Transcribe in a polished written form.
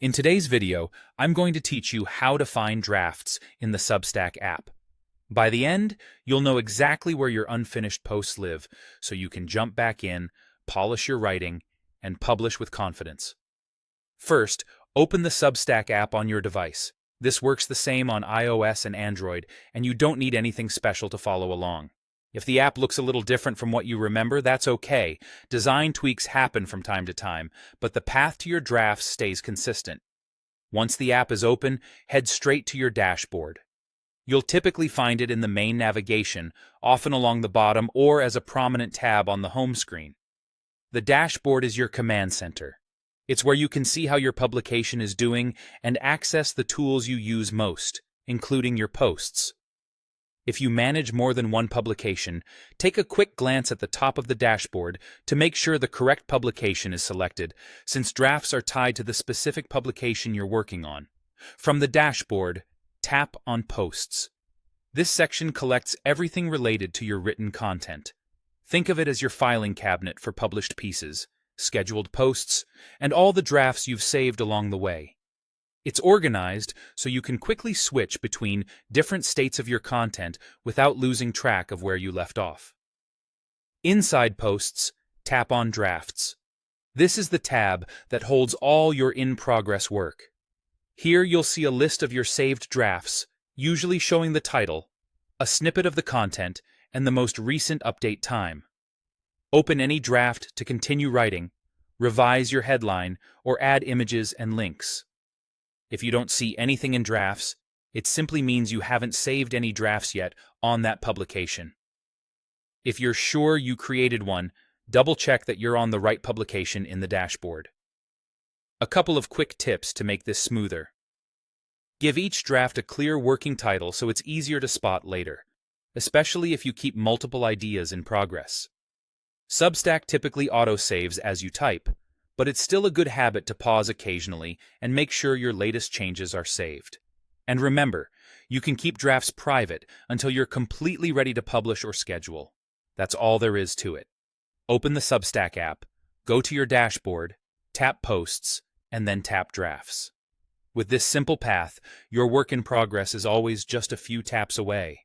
In today's video, I'm going to teach you how to find drafts in the Substack app. By the end, you'll know exactly where your unfinished posts live, so you can jump back in, polish your writing, and publish with confidence. First, open the Substack app on your device. This works the same on iOS and Android, and you don't need anything special to follow along. If the app looks a little different from what you remember, that's okay. Design tweaks happen from time to time, but the path to your drafts stays consistent. Once the app is open, head straight to your dashboard. You'll typically find it in the main navigation, often along the bottom or as a prominent tab on the home screen. The dashboard is your command center. It's where you can see how your publication is doing and access the tools you use most, including your posts. If you manage more than one publication, take a quick glance at the top of the dashboard to make sure the correct publication is selected, since drafts are tied to the specific publication you're working on. From the dashboard, tap on Posts. This section collects everything related to your written content. Think of it as your filing cabinet for published pieces, scheduled posts, and all the drafts you've saved along the way. It's organized so you can quickly switch between different states of your content without losing track of where you left off. Inside Posts, tap on Drafts. This is the tab that holds all your in-progress work. Here you'll see a list of your saved drafts, usually showing the title, a snippet of the content, and the most recent update time. Open any draft to continue writing, revise your headline, or add images and links. If you don't see anything in drafts, it simply means you haven't saved any drafts yet on that publication. If you're sure you created one, double-check that you're on the right publication in the dashboard. A couple of quick tips to make this smoother. Give each draft a clear working title so it's easier to spot later, especially if you keep multiple ideas in progress. Substack typically autosaves as you type, but it's still a good habit to pause occasionally and make sure your latest changes are saved. And remember, you can keep drafts private until you're completely ready to publish or schedule. That's all there is to it. Open the Substack app, go to your dashboard, tap Posts, and then tap Drafts. With this simple path, your work in progress is always just a few taps away.